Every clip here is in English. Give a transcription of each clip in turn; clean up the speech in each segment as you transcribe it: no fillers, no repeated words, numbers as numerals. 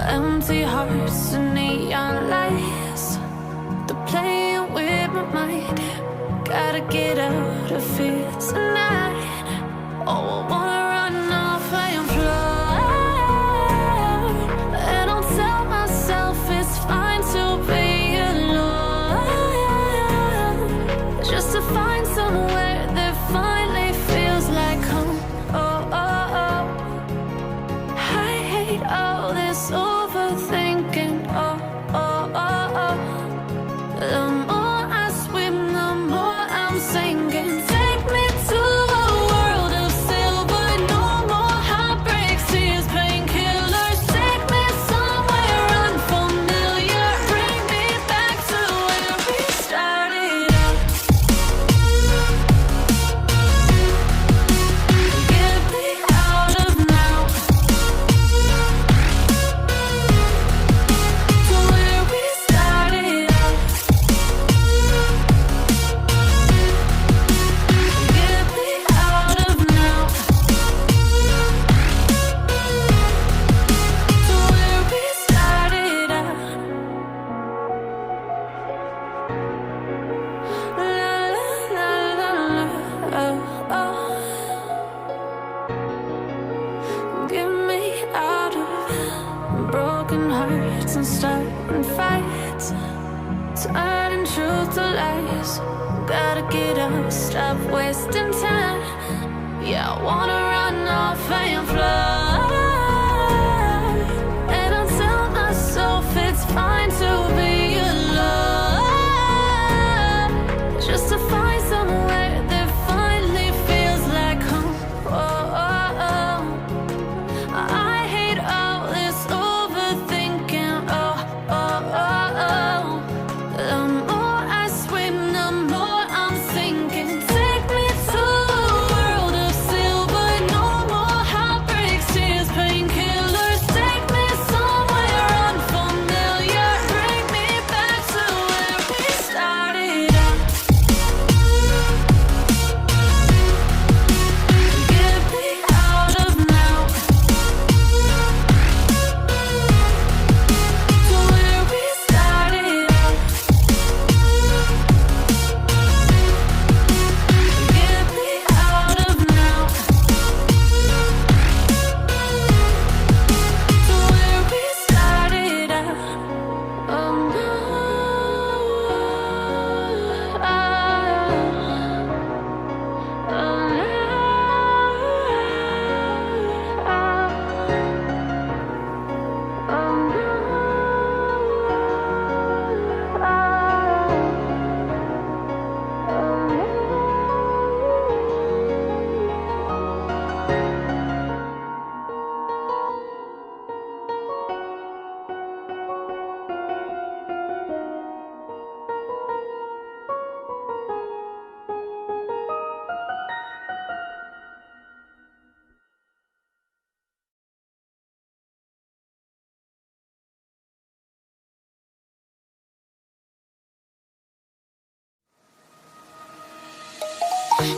Empty hearts and neon lights, they're playing with my mind. Gotta get out of here tonight. Oh, I wanna run off and fly, and I'll tell myself it's fine to be alone, just to find somewhere that finally feels like home. Oh, oh, oh. I hate all this overthinking. Oh, oh, oh, oh. The more I swim, the more I'm sinking. Take me to a world of silver. No more heartbreaks, tears, painkillers. Take me somewhere unfamiliar. Bring me back to where we started out. Get me out of now, to where we started out. Get me out of now, to where we started out. La la la la la, oh, oh. Get me out of broken hearts and starting fights, turning truth to lies. Gotta get up, stop wasting time. Yeah, I wanna run off and fly, and I'll tell myself it's fine to be alone, just to find somewhere that finally feels like home. Oh, oh, oh. I hate all this overthinking. Oh, oh, oh, oh. The more I swim, the more I'm sinking. Take me to a world of silver. No more heartbreaks, tears, painkillers. Take me somewhere unfamiliar. Bring me back to where we started out. Get me out of now, to where we started out. Get me out of now, to where we started out. Oh no,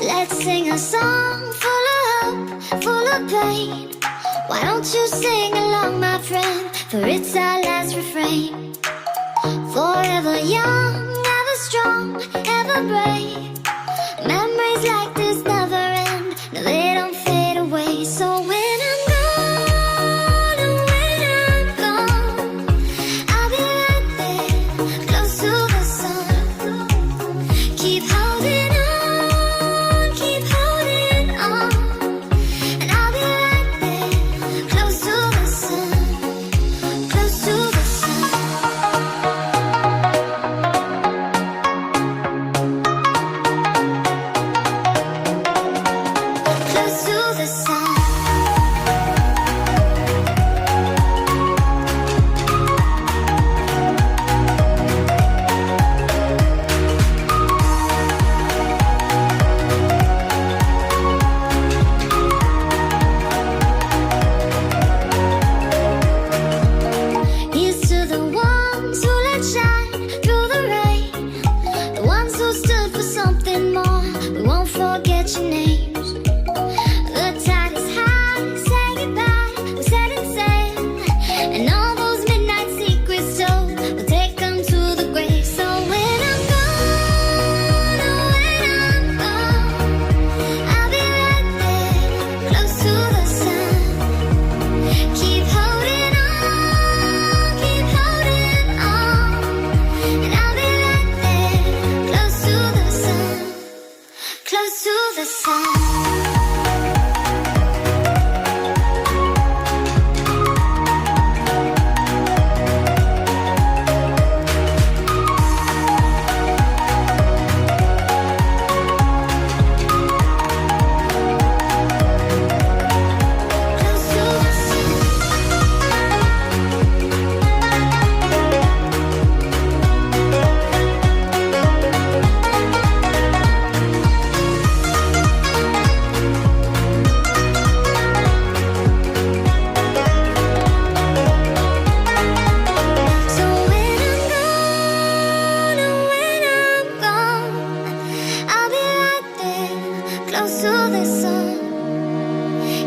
let's sing a song full of hope, full of pain. Why don't you sing along, my friend? For it's our last refrain. Forever young, ever strong, ever brave. Memories like this never end. No, they don't fade away. So when I'm gone, and when I'm gone, I'll be right there, close to the sun. Keep holding on, keep holding on, and I'll be right there, close to the sun, close to the sun. Close to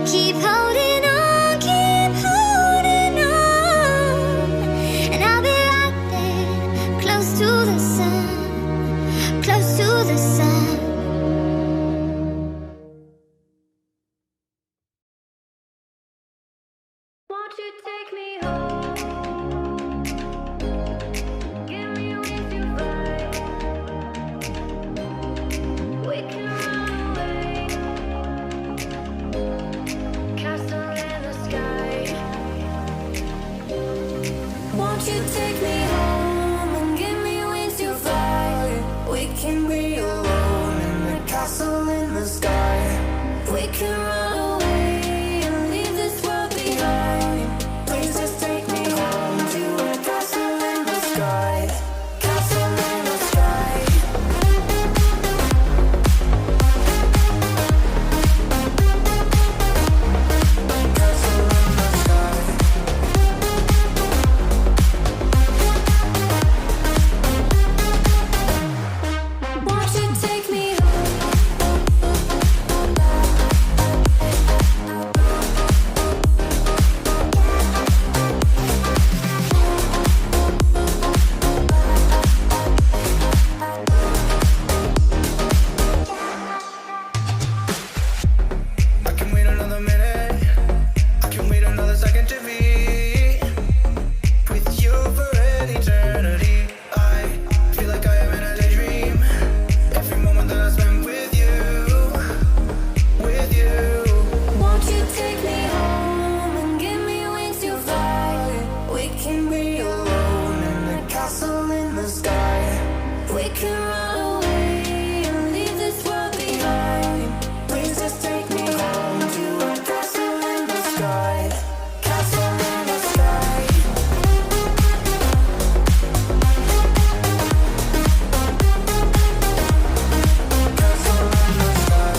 Keep holding on, keep holding on. And I'll be right there, close to the sun, close to the sun. Won't you take me home? Give me with your fire. We can run away. Castle in the sky. Won't you take me home and give me wings to fly? We can be alone in the castle in the sky. We can run away and leave this world behind. Please just take me home to a castle in the sky. Castle in the sky. Castle in the sky. Won't you take me I can wait another minute. I can wait another second to be with you for an eternity. I feel like I am in a daydream. Every moment that I spend with you, with you. Won't you take me home and give me wings to fly? We can be alone in the castle in the sky. We can run away and leave this world behind. Please just take me home to a castle in the sky. Castle in the sky. Castle in the sky.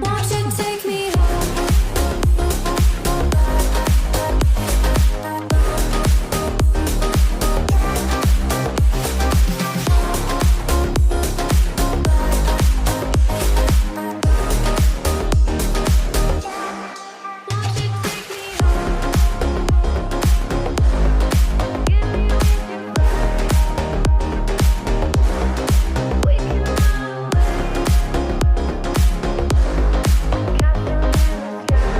Won't you take me home? Won't you take me home? Give me wings to fly. We can run away. Castle in the sky.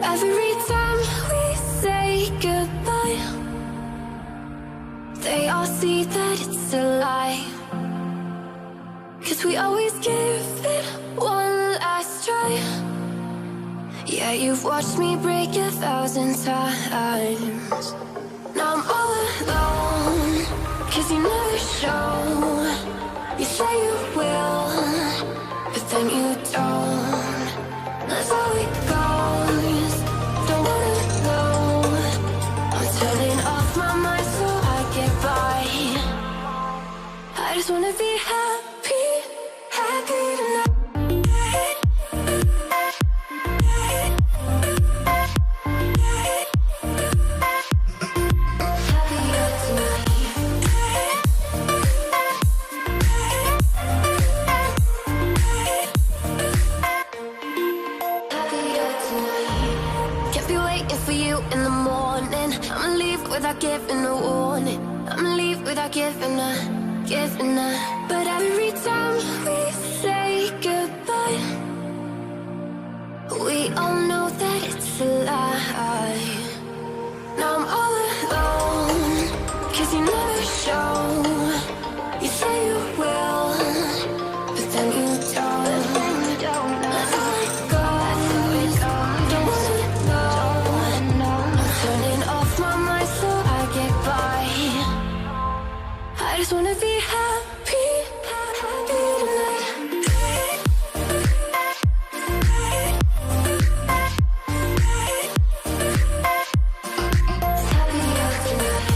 Every time we say goodbye, they all see that it's a lie. 'Cause we always give it one last try. Yeah, you've watched me break 1,000 times. Now I'm all alone, 'cause you never show. You say you will, but then you don't. That's how it goes. Don't wanna know. I'm turning off my mind so I get by. I just wanna be happy, happy tonight. Happier tonight. Can't be waiting for you in the morning. I'ma leave without giving a warning. I'ma leave without giving a. But every time we say goodbye, we all know that it's a lie. Now I'm all alone, 'cause you never show. You say you will, but then you don't. That's how it goes. Don't wanna know. I'm turning off my mind so I get by. I just wanna be happy, happy tonight. Happier tonight.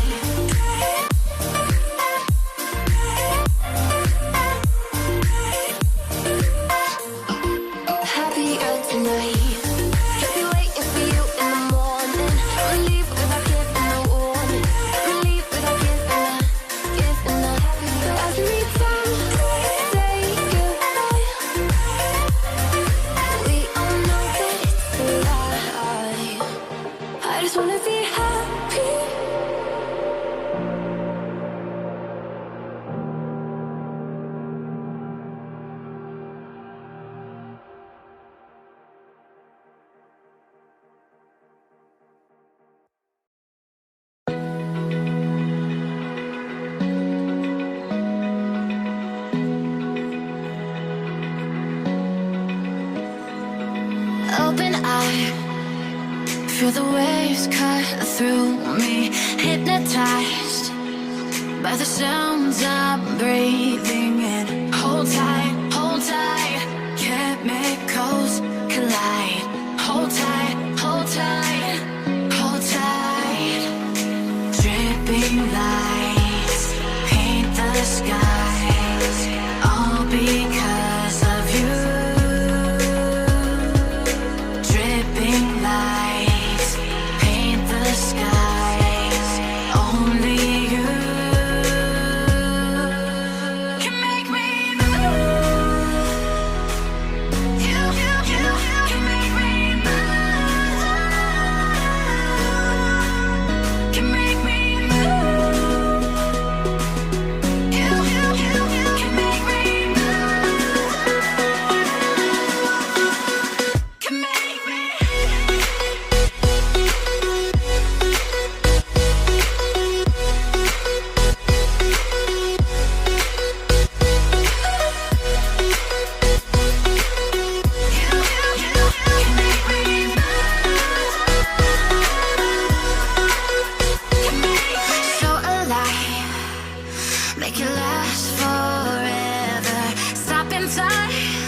where the waves cut through me, hypnotized by the sounds I'm breathing in. Hold tight, chemicals collide. Hold tight, hold tight, hold tight. Dripping lights paint the skies, all because of you. Dripping lights paint the skies, only you can make me move. You can make me move. Can make me move. You can make me move. Can make me. So alive, make it last forever. Stop in time.